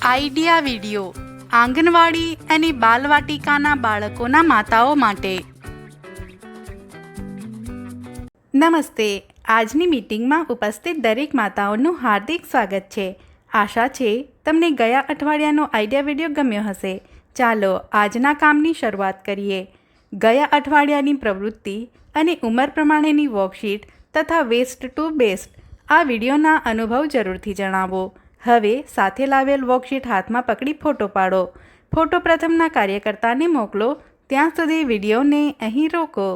Idea video આંગણવાડી અને બાલવાટિકાના બાળકોના માતાઓ માટે. નમસ્તે. આજની મીટિંગમાં ઉપસ્થિત દરેક માતાઓનું હાર્દિક સ્વાગત છે. આશા છે તમને ગયા અઠવાડિયાનો આઈડિયા વિડિયો ગમ્યો હશે. ચાલો આજના કામની શરૂઆત કરીએ. ગયા અઠવાડિયાની પ્રવૃત્તિ અને ઉંમર પ્રમાણેની વર્કશીટ તથા વેસ્ટ ટુ બેસ્ટ આ વિડીયોના અનુભવ જરૂરથી જણાવો. હવે સાથે લાવેલ વર્કશીટ હાથમાં પકડી ફોટો પાડો. ફોટો પ્રથમના કાર્યકર્તાને મોકલો. ત્યાં સુધી વિડીયોને અહીં રોકો.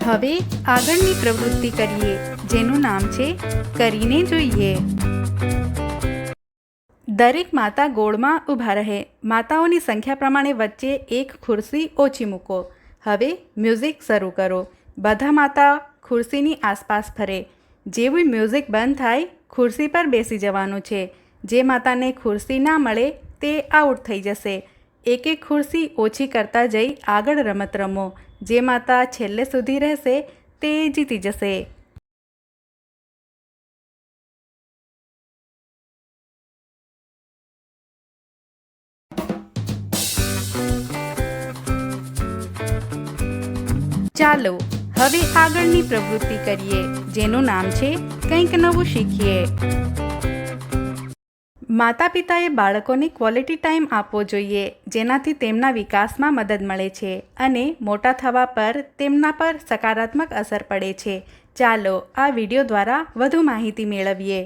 હવે આગળની પ્રવૃત્તિ કરીએ, જેનું નામ છે કરીને જોઈએ. દરેક માતા ગોળમાં ઊભા રહે. માતાઓની સંખ્યા પ્રમાણે વચ્ચે એક ખુરશી ઓછી મૂકો. હવે મ્યુઝિક શરૂ કરો. બધા માતા ખુરશીની આસપાસ ફરે. જેવું મ્યુઝિક બંધ થાય, ખુરશી પર બેસી જવાનું છે. જે માતાને ખુરશી ના મળે તે આઉટ થઈ જશે. એક એક ખુરશી ઓછી કરતા જઈ આગળ રમત રમો. જે માતા છેલ્લે સુધી રહેશે તે જીતી જશે. ચાલો હવે આગળની પ્રવૃત્તિ કરીએ, જેનું નામ છે કંઈક નવું શીખીએ. માતા પિતાએ બાળકોને ક્વોલિટી ટાઈમ આપવો જોઈએ, જેનાથી તેમના વિકાસમાં મદદ મળે છે અને મોટા થવા પર તેમના પર સકારાત્મક અસર પડે છે. ચાલો આ વિડીયો દ્વારા વધુ માહિતી મેળવીએ.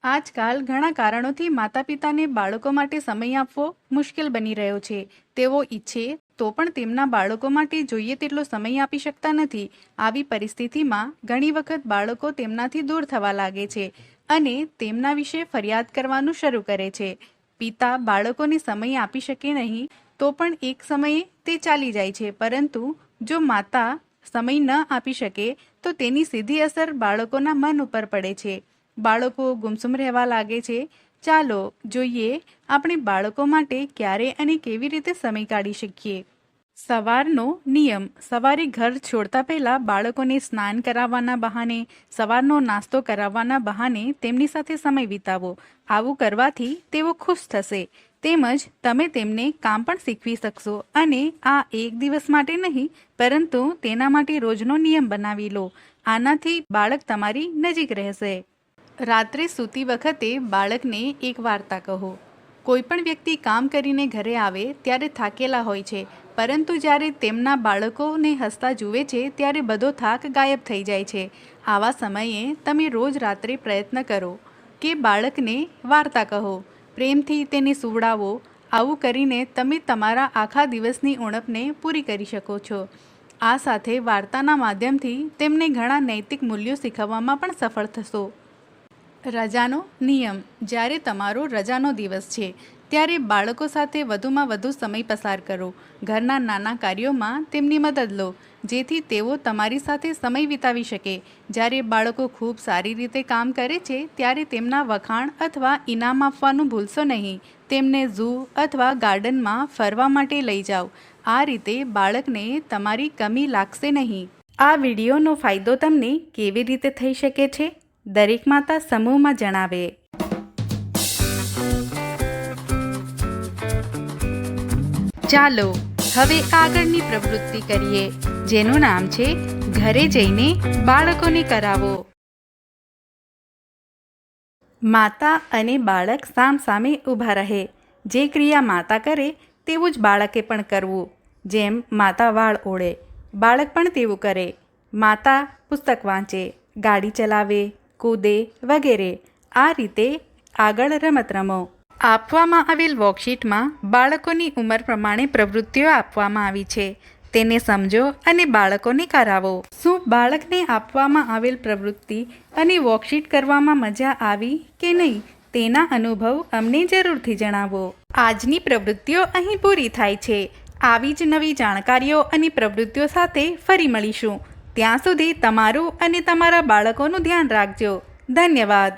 આજકાલ ઘણા કારણોથી માતા પિતાને બાળકો માટે સમય આપવો મુશ્કેલ બની રહ્યો છે. તેઓ ઈચ્છે તો પણ તેમના બાળકો માટે જોઈએ તેટલો સમય આપી શકતા નથી. આવી પરિસ્થિતિમાં ઘણી વખત બાળકો તેમનાથી દૂર થવા લાગે છે અને તેમના વિશે ફરિયાદ કરવાનું શરૂ કરે છે. પિતા બાળકોને સમય આપી શકે નહીં તો પણ એક સમયે તે ચાલી જાય છે, પરંતુ જો માતા સમય ન આપી શકે તો તેની સીધી અસર બાળકોના મન ઉપર પડે છે. બાળકો ગુમસુમ રહેવા લાગે છે. ચાલો જોઈએ આપણે બાળકો માટે ક્યારે અને કેવી રીતે સમય કાઢી શકીએ. સવારનો નિયમ. સવારે ઘર છોડતા પહેલાં બાળકોને સ્નાન કરાવવાના બહાને, સવારનો નાસ્તો કરાવવાના બહાને તેમની સાથે સમય વિતાવો. આવું કરવાથી તેઓ ખુશ થશે. તેમજ તમે તેમને કામ પણ શીખવી શકશો અને આ એક દિવસ માટે નહીં, પરંતુ તેના માટે રોજનો નિયમ બનાવી લો. આનાથી બાળક તમારી નજીક રહેશે. રાત્રે સૂતી વખતે બાળકને એક વાર્તા કહો. કોઈ પણ વ્યક્તિ કામ કરીને ઘરે આવે ત્યારે થાકેલા હોય છે, પરંતુ જ્યારે તેમના બાળકોને હસતા જુએ છે ત્યારે બધો થાક ગાયબ થઈ જાય છે. આવા સમયે તમે રોજ રાત્રે પ્રયત્ન કરો કે બાળકને વાર્તા કહો. પ્રેમથી તેને સુવડાવો. આવું કરીને તમે તમારા આખા દિવસની ઉણપને પૂરી કરી શકો છો. આ સાથે વાર્તાના માધ્યમથી તેમને ઘણા નૈતિક મૂલ્યો શીખવવામાં પણ સફળ થશો. રજાનો નિયમ. જ્યારે તમારો રજાનો દિવસ છે ત્યારે બાળકો સાથે વધુમાં વધુ સમય પસાર કરો. ઘરના નાના કાર્યોમાં તેમની મદદ લો, જેથી તેઓ તમારી સાથે સમય વિતાવી શકે. જ્યારે બાળકો ખૂબ સારી રીતે કામ કરે છે ત્યારે તેમના વખાણ અથવા ઇનામ આપવાનું ભૂલશો નહીં. તેમને ઝૂ અથવા ગાર્ડનમાં ફરવા માટે લઈ જાઓ. આ રીતે બાળકને તમારી કમી લાગશે નહીં. આ વિડીયોનો ફાયદો તમને કેવી રીતે થઈ શકે છે? દરેક માતા સમૂહમાં જણાવે. ચાલો હવે આગળની પ્રવૃત્તિ કરીએ, જેનું નામ છે ઘરે જઈને બાળકોને કરાવો. માતા અને બાળક સામસામે ઊભા રહે. જે ક્રિયા માતા કરે તેવું જ બાળકે પણ કરવું. જેમ માતા વાળ ઓળે, બાળક પણ તેવું કરે. માતા પુસ્તક વાંચે, ગાડી ચલાવે, કૂદે વગેરે. આ રીતે આગળ રમત રમો. આપવામાં આવેલ વર્કશીટમાં બાળકોની ઉંમર પ્રમાણે પ્રવૃત્તિઓ આપવામાં આવી છે. તેને સમજો અને બાળકોને કરાવો. શું બાળકને આપવામાં આવેલ પ્રવૃત્તિ અને વર્કશીટ કરવામાં મજા આવી કે નહીં, તેના અનુભવ અમને જરૂરથી જણાવો. આજની પ્રવૃત્તિઓ અહીં પૂરી થાય છે. આવી જ નવી જાણકારીઓ અને પ્રવૃત્તિઓ સાથે ફરી મળીશું. ત્યાં સુધી તમારું અને તમારા બાળકોનું ધ્યાન રાખજો. ધન્યવાદ.